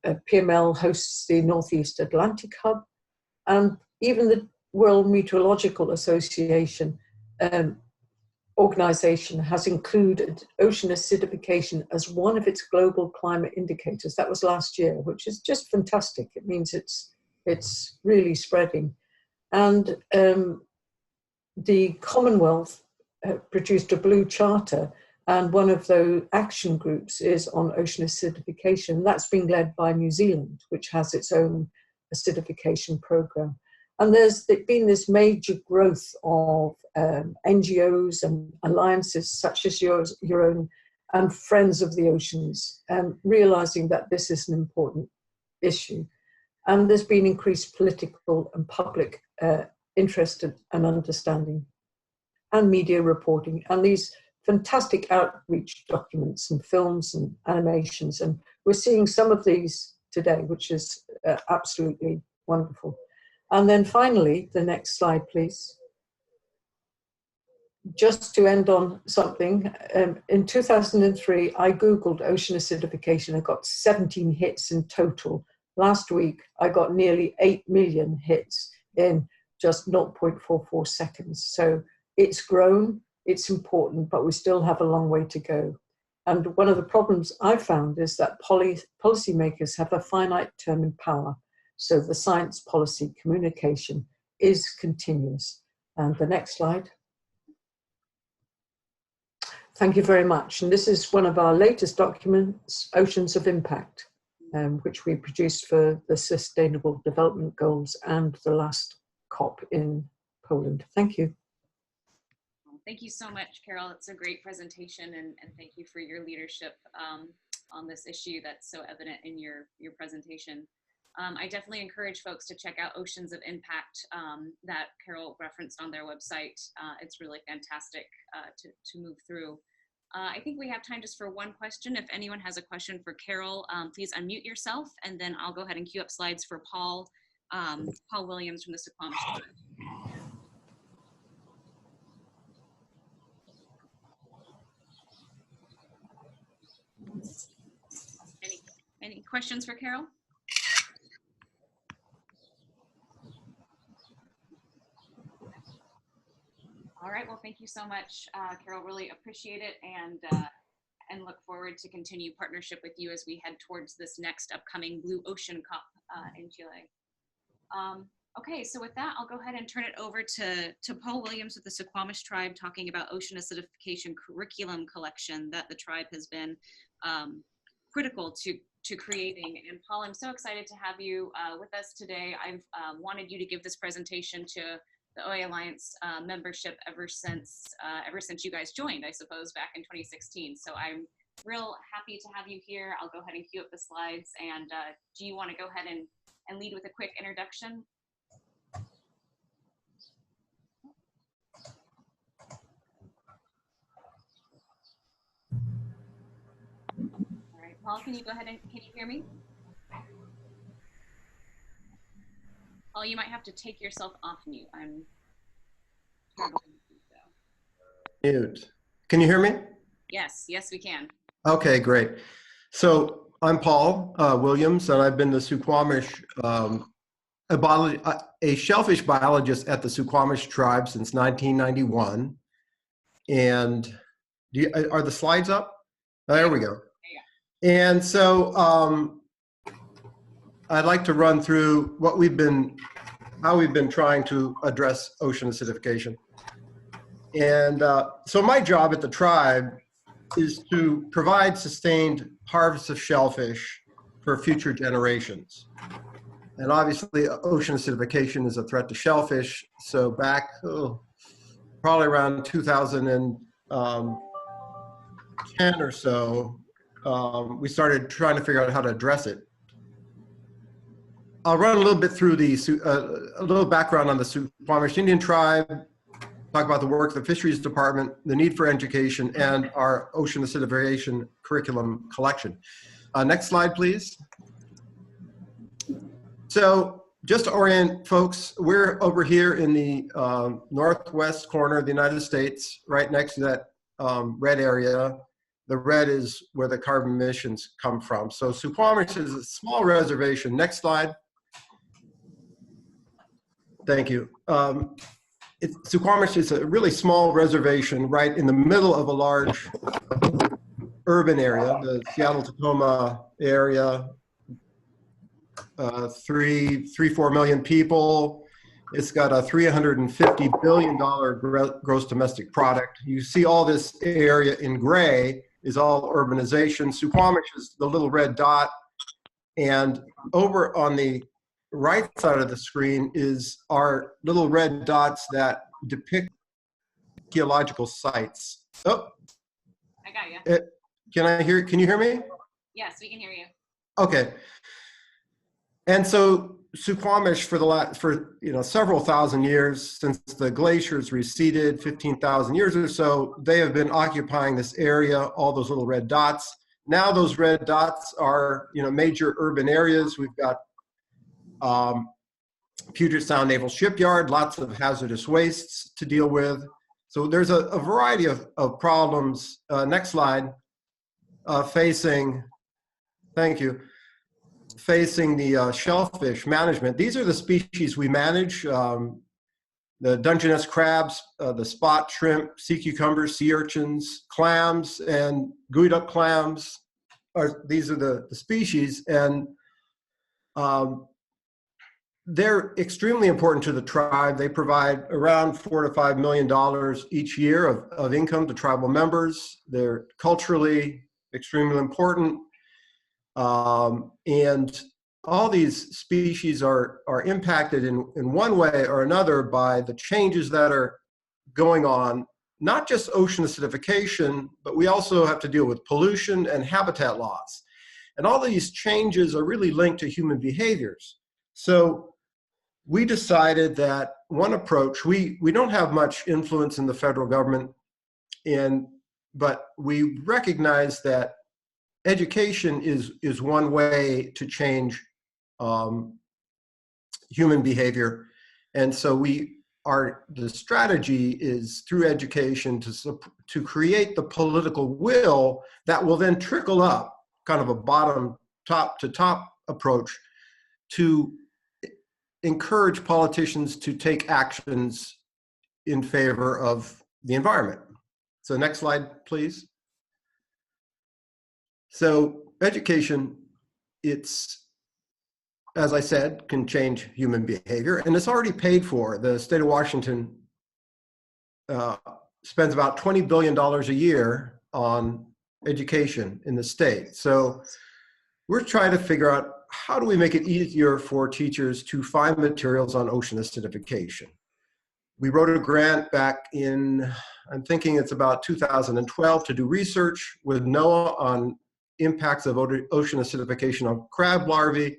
PML hosts the Northeast Atlantic Hub, and even the World Meteorological Association organization has included ocean acidification as one of its global climate indicators. That was last year, which is just fantastic. It means it's really spreading. And the Commonwealth produced a blue charter, And one of the action groups is on ocean acidification. That's being led by New Zealand, which has its own acidification program. And there's been this major growth of NGOs and alliances such as your own and Friends of the Oceans, realizing that this is an important issue. And there's been increased political and public interest and understanding and media reporting and these fantastic outreach documents and films and animations. And we're seeing some of these today, which is absolutely wonderful. And then finally, the next slide, please. Just to end on something, in 2003, I Googled ocean acidification. I got 17 hits in total. Last week, I got nearly 8 million hits in just 0.44 seconds. So it's grown, it's important, but we still have a long way to go. And one of the problems I found is that policymakers have a finite term in power. So the science policy communication is continuous. And the next slide. Thank you very much. And this is one of our latest documents, Oceans of Impact, which we produced for the Sustainable Development Goals and the last COP in Poland. Thank you. Thank you so much, Carol. It's a great presentation, and thank you for your leadership on this issue that's so evident in your presentation. I definitely encourage folks to check out Oceans of Impact that Carol referenced on their website. It's really fantastic to move through. I think we have time just for one question. If anyone has a question for Carol, please unmute yourself, and then I'll go ahead and queue up slides for Paul Williams from the Suquamish. Any questions for Carol? All right, well, thank you so much, Carol. Really appreciate it, and look forward to continue partnership with you as we head towards this next upcoming Blue Ocean COP in Chile. Okay, so with that, I'll go ahead and turn it over to Paul Williams with the Suquamish tribe, talking about ocean acidification curriculum collection that the tribe has been critical to creating. And Paul, I'm so excited to have you with us today. I've wanted you to give this presentation to the OA Alliance membership ever since you guys joined, I suppose, back in 2016. So I'm real happy to have you here. I'll go ahead and queue up the slides. And do you want to go ahead and lead with a quick introduction? All right, Paul, can you go ahead and, can you hear me? Paul, you might have to take yourself off mute. I'm struggling to do so. Mute. Can you hear me? Yes, yes, we can. Okay, great. So I'm Paul Williams, and I've been the Suquamish, a shellfish biologist at the Suquamish tribe since 1991. And are the slides up? Oh, there we go. And so I'd like to run through how we've been trying to address ocean acidification. And so my job at the tribe is to provide sustained harvests of shellfish for future generations. And obviously ocean acidification is a threat to shellfish. So back probably around 2010 or so, we started trying to figure out how to address it. I'll run a little bit through a little background on the Suquamish Indian tribe, talk about the work of the Fisheries Department, the need for education, and our ocean acidification curriculum collection. Next slide, please. So just to orient folks, we're over here in the northwest corner of the United States, right next to that red area. The red is where the carbon emissions come from. So Suquamish is a small reservation. Next slide. Thank you. Suquamish is a really small reservation right in the middle of a large urban area, the Seattle-Tacoma area, 4 million people. It's got a $350 billion gross domestic product. You see all this area in gray is all urbanization. Suquamish is the little red dot. And over on the right side of the screen is our little red dots that depict archaeological sites. Oh, I got you. Can you hear me? Yes, we can hear you. Okay. And so Suquamish for several thousand years, since the glaciers receded 15,000 years or so, they have been occupying this area, all those little red dots. Now those red dots are major urban areas. We've got Puget Sound Naval Shipyard, lots of hazardous wastes to deal with. So there's a variety of problems. Next slide. Facing the shellfish management. These are the species we manage. The Dungeness crabs, the spot shrimp, sea cucumbers, sea urchins, clams, and gooeyed up clams. These are the species, and they're extremely important to the tribe. They provide around $4 to $5 million each year of income to tribal members. They're culturally extremely important. And all these species are impacted in one way or another by the changes that are going on, not just ocean acidification, but we also have to deal with pollution and habitat loss. And all these changes are really linked to human behaviors. So we decided that one approach, we don't have much influence in the federal government, but we recognize that education is one way to change human behavior. And so the strategy is through education to create the political will that will then trickle up, kind of a bottom top to top approach, to encourage politicians to take actions in favor of the environment. So next slide, please. So education, as I said, can change human behavior, and it's already paid for. The state of Washington spends about $20 billion a year on education in the state. So we're trying to figure out, how do we make it easier for teachers to find materials on ocean acidification? We wrote a grant back in, I'm thinking it's about 2012, to do research with NOAA on impacts of ocean acidification on crab larvae.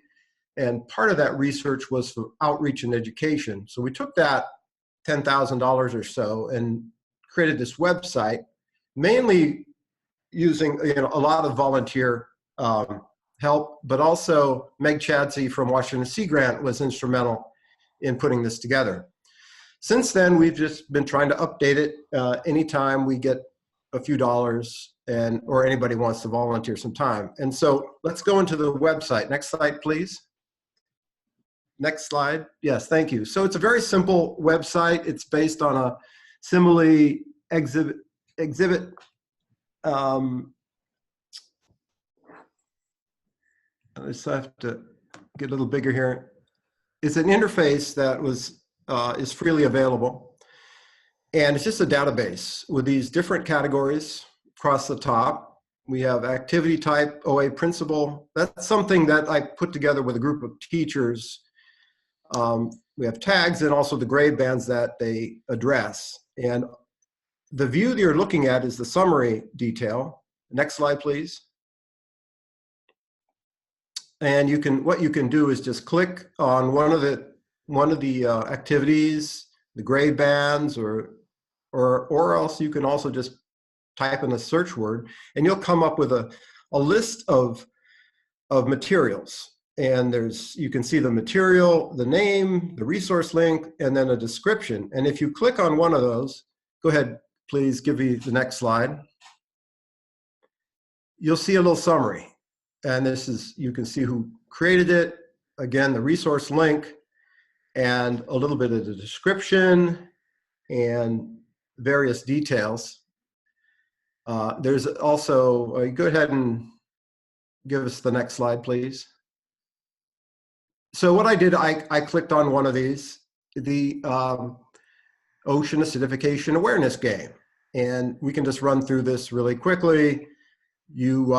And part of that research was for outreach and education. So we took that $10,000 or so and created this website, mainly using a lot of volunteer help, but also Meg Chadsey from Washington Sea Grant was instrumental in putting this together. Since then, we've just been trying to update it anytime we get a few dollars or anybody wants to volunteer some time. And so let's go into the website. Next slide, please. Next slide. Yes, thank you. So it's a very simple website. It's based on a simile exhibit. I just have to get a little bigger here. It's an interface that is freely available. And it's just a database with these different categories across the top. We have activity type, OA principle. That's something that I put together with a group of teachers. We have tags and also the grade bands that they address. And the view that you're looking at is the summary detail. Next slide, please. And what you can do is just click on one of the activities, the grade bands, or else you can also just type in a search word, and you'll come up with a list of materials. And you can see the material, the name, the resource link, and then a description. And if you click on one of those, go ahead, please give me the next slide. You'll see a little summary. And you can see who created it. Again, the resource link and a little bit of the description and various details. There's also, go ahead and give us the next slide, please. So what I did, I clicked on one of these, the Ocean Acidification Awareness Game. And we can just run through this really quickly. You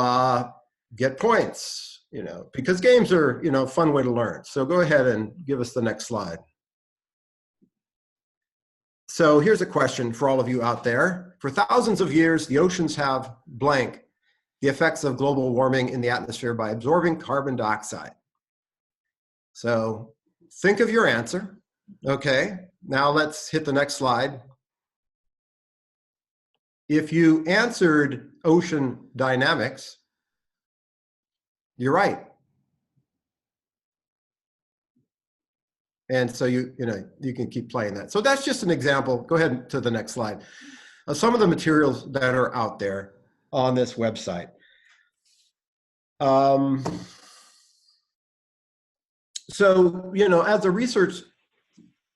get points, because games are, a fun way to learn. So go ahead and give us the next slide. So here's a question for all of you out there. For thousands of years, the oceans have blank the effects of global warming in the atmosphere by absorbing carbon dioxide. So think of your answer. Okay, now let's hit the next slide. If you answered ocean dynamics, you're right. And so you can keep playing that. So that's just an example. Go ahead to the next slide. Some of the materials that are out there on this website. So, as a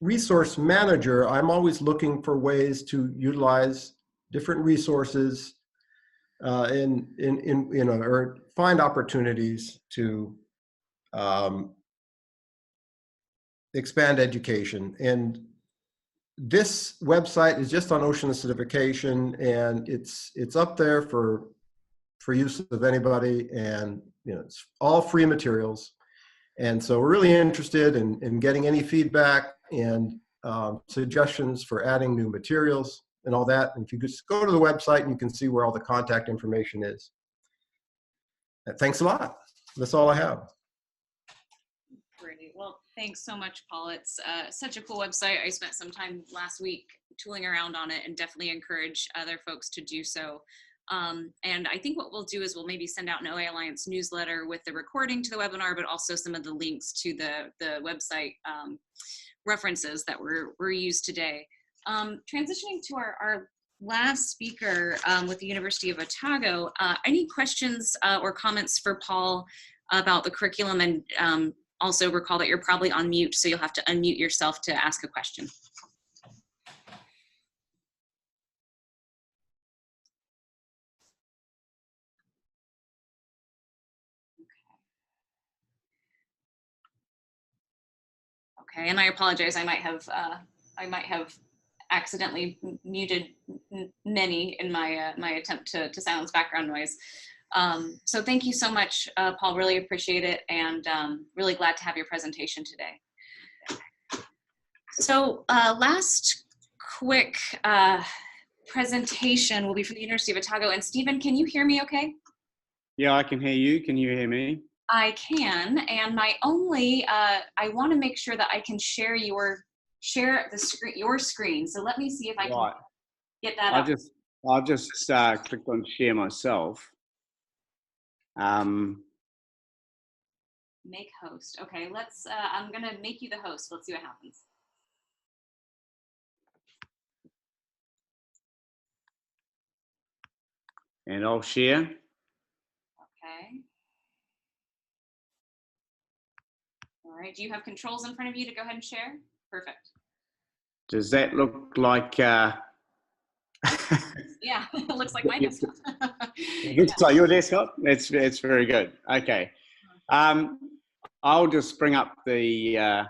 resource manager, I'm always looking for ways to utilize different resources or find opportunities to expand education. And this website is just on ocean acidification, and it's up there for use of anybody, and it's all free materials. And so we're really interested in getting any feedback and suggestions for adding new materials and all that. And if you just go to the website, and you can see where all the contact information is. Thanks a lot. That's all I have. Great. Well, thanks so much, Paul. It's such a cool website. I spent some time last week tooling around on it, and definitely encourage other folks to do so. And I think what we'll do is we'll maybe send out an OA Alliance newsletter with the recording to the webinar, but also some of the links to the website references that were used today. Transitioning to our last speaker with the University of Otago, any questions or comments for Paul about the curriculum? And also recall that you're probably on mute, so you'll have to unmute yourself to ask a question. Okay, and I apologize. I might have accidentally muted many in my attempt to silence background noise. So thank you so much, Paul. Really appreciate it, and really glad to have your presentation today. So last quick presentation will be from the University of Otago. And Stephen, can you hear me okay? Yeah, I can hear you. Can you hear me? I can, and my only, I want to make sure that I can share your screen. So let me see if I can get that up. I've just clicked on share myself. Make host. Okay, let's, I'm going to make you the host. Let's see what happens. And I'll share. Okay. All right, do you have controls in front of you to go ahead and share? Perfect. Does that look like... Yeah, it looks like my desktop. It looks like your desktop? It's very good. Okay. I'll just bring up the...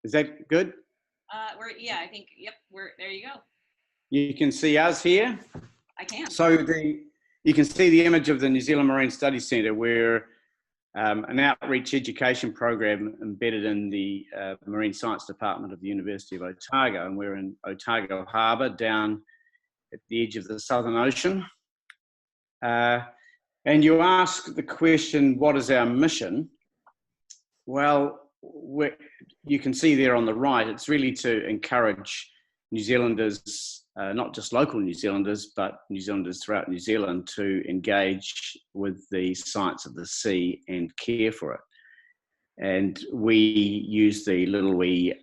Is that good? Yeah, I think, yep, there you go. You can see us here? I can. So you can see the image of the New Zealand Marine Studies Centre. We're an outreach education program embedded in the Marine Science Department of the University of Otago, and we're in Otago Harbour down at the edge of the Southern Ocean. And you ask the question, what is our mission? Well, you can see there on the right, it's really to encourage New Zealanders, not just local New Zealanders, but New Zealanders throughout New Zealand, to engage with the science of the sea and care for it. And we use the little wee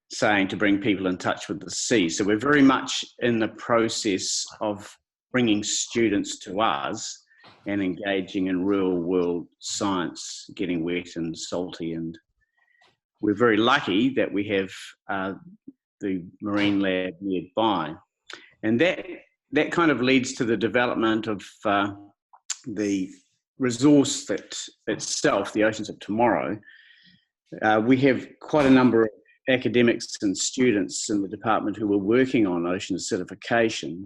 saying to bring people in touch with the sea. So we're very much in the process of bringing students to us and engaging in real world science, getting wet and salty. And we're very lucky that we have the Marine Lab nearby. And that kind of leads to the development of the resource that itself, the Oceans of Tomorrow, We have quite a number of academics and students in the department who were working on ocean acidification,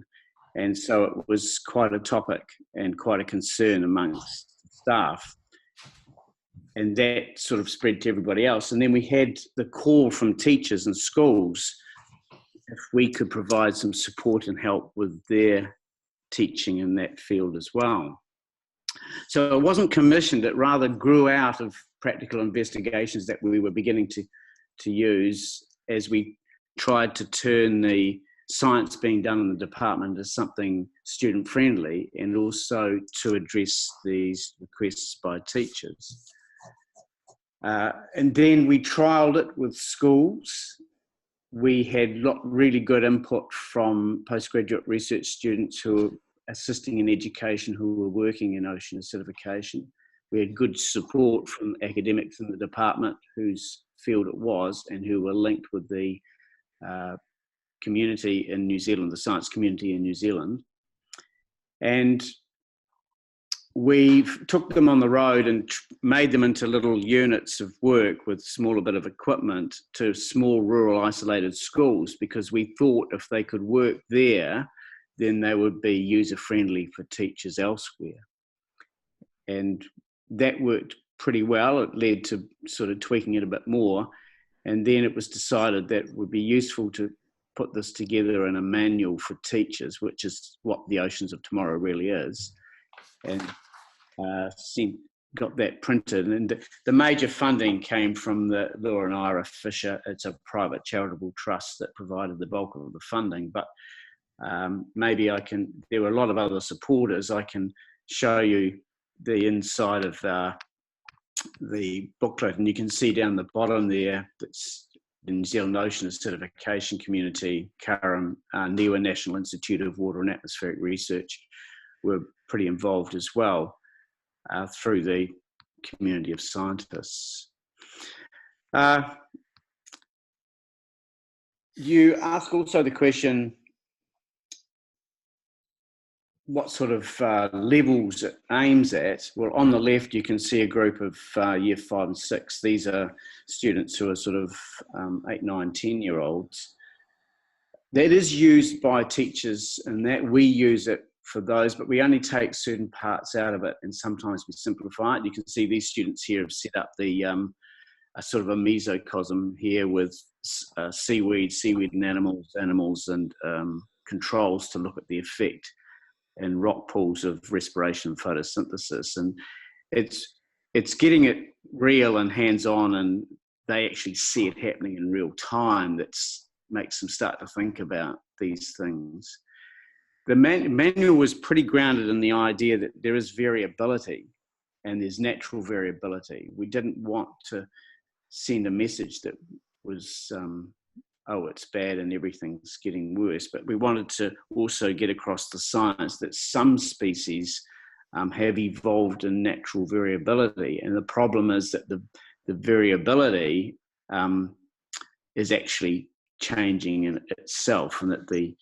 and so it was quite a topic and quite a concern amongst staff, and that sort of spread to everybody else. And then we had the call from teachers and schools if we could provide some support and help with their teaching in that field as well. So it wasn't commissioned, it rather grew out of practical investigations that we were beginning to use as we tried to turn the science being done in the department as something student friendly, and also to address these requests by teachers. And then we trialled it with schools. We had really good input from postgraduate research students who were assisting in education who were working in ocean acidification. We had good support from academics in the department whose field it was and who were linked with the community in New Zealand, the science community in New Zealand. And we took them on the road and made them into little units of work with smaller bit of equipment to small rural isolated schools, because we thought if they could work there, then they would be user-friendly for teachers elsewhere. And that worked pretty well. It led to sort of tweaking it a bit more. And then it was decided that it would be useful to put this together in a manual for teachers, which is what the Oceans of Tomorrow really is. And got that printed. And the major funding came from the Laura and Ira Fisher. It's a private charitable trust that provided the bulk of the funding. But maybe there were a lot of other supporters. I can show you the inside of the booklet, and you can see down the bottom there, that's the New Zealand Ocean Acidification Community, CARM, NIWA, National Institute of Water and Atmospheric Research, were pretty involved as well through the community of scientists. You ask also the question, what sort of levels it aims at? Well, on the left, you can see a group of year 5 and 6. These are students who are sort of 8, 9, 10-year-olds. That is used by teachers, and that we use it for those, but we only take certain parts out of it, and sometimes we simplify it. You can see these students here have set up the a sort of a mesocosm here with seaweed and animals and controls to look at the effect, and rock pools of respiration and photosynthesis. And it's getting it real and hands-on, and they actually see it happening in real time. That makes them start to think about these things. The manual was pretty grounded in the idea that there is variability and there's natural variability. We didn't want to send a message that was, oh, it's bad and everything's getting worse, but we wanted to also get across the science that some species have evolved in natural variability. And the problem is that the variability is actually changing in itself, and that the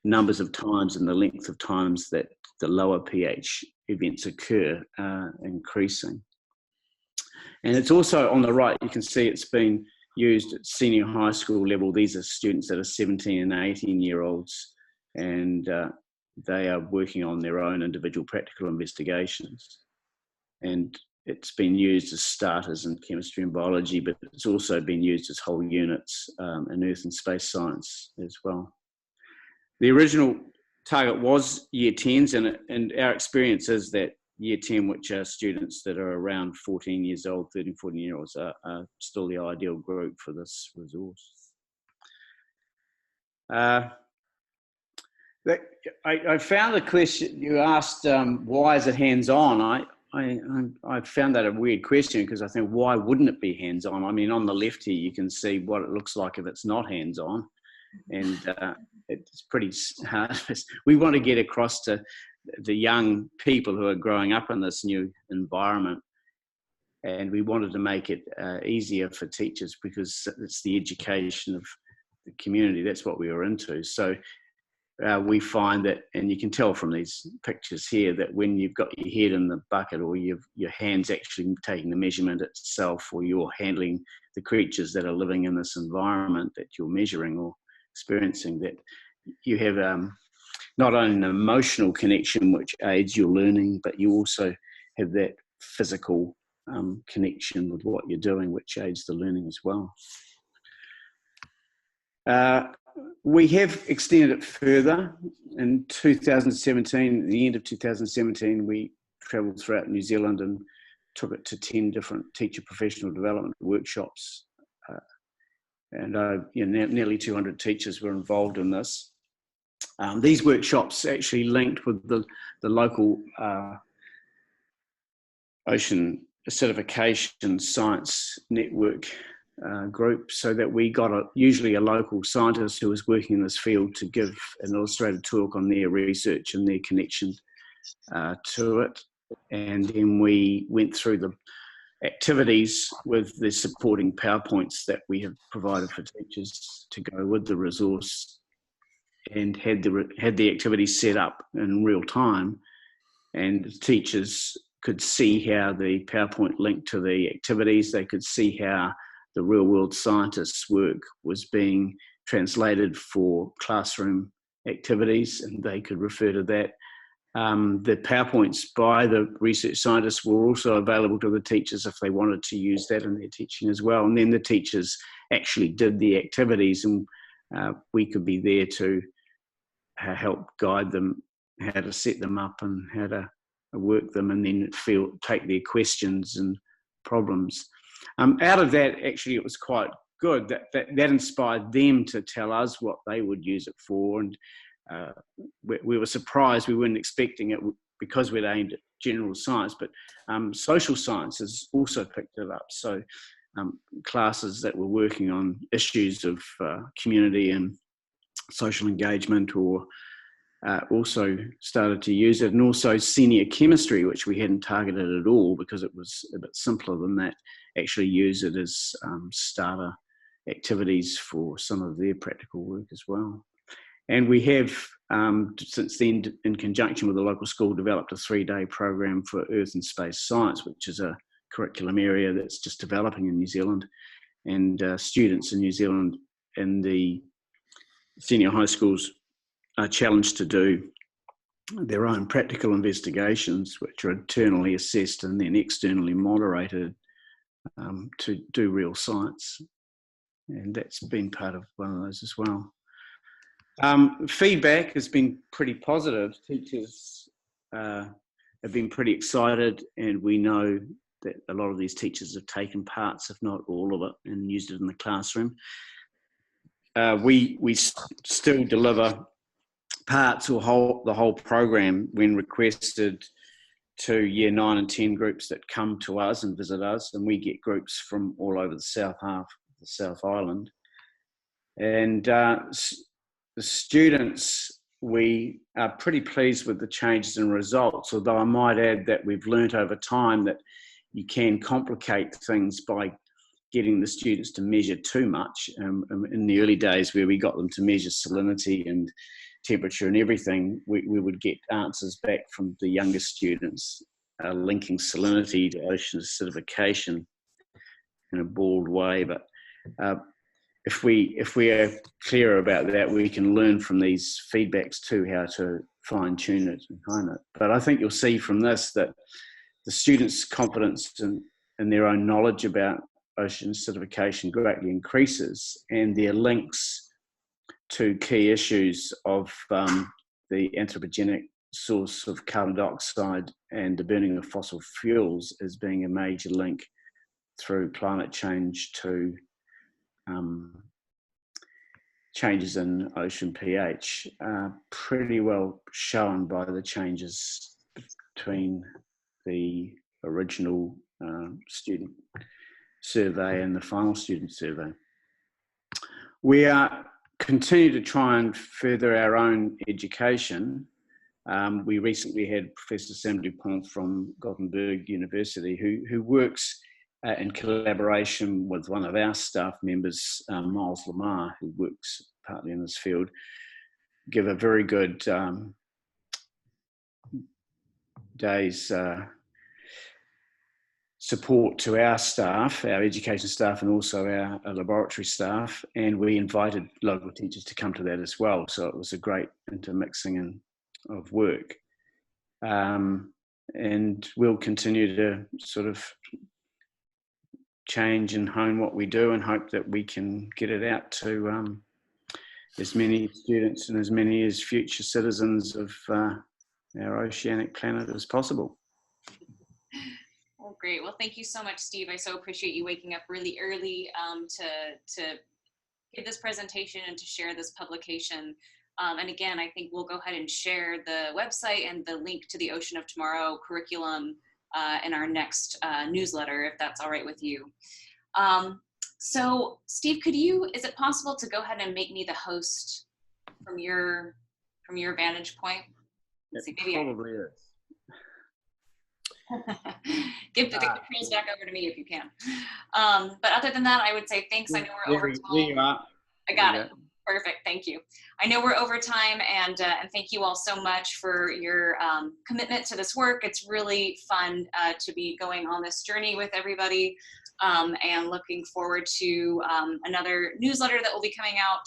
numbers of times and the length of times that the lower pH events occur are increasing. And it's also on the right, you can see it's been used at senior high school level. These are students that are 17 and 18-year-olds, and they are working on their own individual practical investigations. And it's been used as starters in chemistry and biology, but it's also been used as whole units in earth and space science as well. The original target was year 10s, and our experience is that year 10, which are students that are around 14 years old, 13, 14-year-olds, are still the ideal group for this resource. I found the question you asked, why is it hands-on? I found that a weird question, because I think, why wouldn't it be hands-on? I mean, on the left here, you can see what it looks like if it's not hands-on. And it's pretty hard. We want to get across to the young people who are growing up in this new environment, and we wanted to make it easier for teachers, because it's the education of the community. That's what we were into. So we find that, and you can tell from these pictures here, that when you've got your head in the bucket, or your hand's actually taking the measurement itself, or you're handling the creatures that are living in this environment that you're measuring or experiencing, that you have not only an emotional connection which aids your learning, but you also have that physical connection with what you're doing, which aids the learning as well. We have extended it further. In 2017, at the end of 2017, we travelled throughout New Zealand and took it to 10 different teacher professional development workshops. Nearly 200 teachers were involved in this. These workshops actually linked with the local Ocean Acidification Science Network group, so that we got usually a local scientist who was working in this field to give an illustrated talk on their research and their connection to it. And then we went through the activities with the supporting PowerPoints that we have provided for teachers to go with the resource, and had the activities set up in real time, and teachers could see how the PowerPoint linked to the activities. They could see how the real world scientists' work was being translated for classroom activities, and they could refer to that. The PowerPoints by the research scientists were also available to the teachers if they wanted to use that in their teaching as well. And then the teachers actually did the activities, and we could be there to help guide them how to set them up and how to work them, and then take their questions and problems. Out of that, actually, it was quite good. That inspired them to tell us what they would use it for, and we were surprised. We weren't expecting it, because we'd aimed at general science, but social sciences also picked it up. So classes that were working on issues of community and social engagement, or also started to use it, and also senior chemistry, which we hadn't targeted at all because it was a bit simpler than that, actually use it as starter activities for some of their practical work as well. And we have, since then, in conjunction with the local school, developed a 3-day program for Earth and Space Science, which is a curriculum area that's just developing in New Zealand. And students in New Zealand in the senior high schools are challenged to do their own practical investigations, which are internally assessed and then externally moderated to do real science. And that's been part of one of those as well. Feedback has been pretty positive. Teachers have been pretty excited, and we know that a lot of these teachers have taken parts, if not all of it, and used it in the classroom. We still deliver parts or the whole program when requested to year 9 and 10 groups that come to us and visit us, and we get groups from all over the south half of the South Island. And the students, we are pretty pleased with the changes and results, although I might add that we've learnt over time that you can complicate things by getting the students to measure too much. In the early days, where we got them to measure salinity and temperature and everything, we would get answers back from the younger students linking salinity to ocean acidification in a bald way. But if we are clear about that, we can learn from these feedbacks too how to fine tune it and hone it. But I think you'll see from this that the students' confidence in their own knowledge about ocean acidification greatly increases, and their links to key issues of the anthropogenic source of carbon dioxide and the burning of fossil fuels as being a major link through climate change to changes in ocean pH, pretty well shown by the changes between the original student survey and the final student survey. We continue to try and further our own education. We recently had Professor Sam Dupont from Gothenburg University, who works in collaboration with one of our staff members, Miles Lamar, who works partly in this field, give a very good day's support to our staff, our education staff, and also our laboratory staff. And we invited local teachers to come to that as well. So it was a great intermixing of work. And we'll continue to sort of change and hone what we do and hope that we can get it out to as many students and as many as future citizens of our oceanic planet as possible. Well, great. Well, thank you so much, Steve. I so appreciate you waking up really early to give this presentation and to share this publication. And again, I think we'll go ahead and share the website and the link to the Ocean of Tomorrow curriculum in our next newsletter, if that's all right with you. So Steve, is it possible to go ahead and make me the host from your vantage point? Let's see, maybe probably is. Give the controls back over to me if you can. But other than that, I would say thanks. I know we're over time. There you are. I got it. Perfect. Thank you. I know we're over time, and thank you all so much for your commitment to this work. It's really fun to be going on this journey with everybody, and looking forward to another newsletter that will be coming out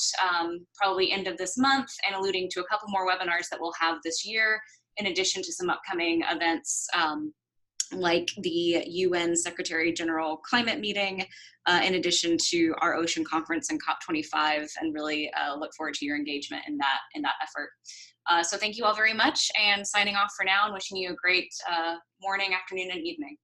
probably end of this month, and alluding to a couple more webinars that we'll have this year, in addition to some upcoming events like the UN Secretary General Climate Meeting, in addition to our Ocean Conference and COP25, and really look forward to your engagement in that effort. So thank you all very much, and signing off for now, and wishing you a great morning, afternoon, and evening.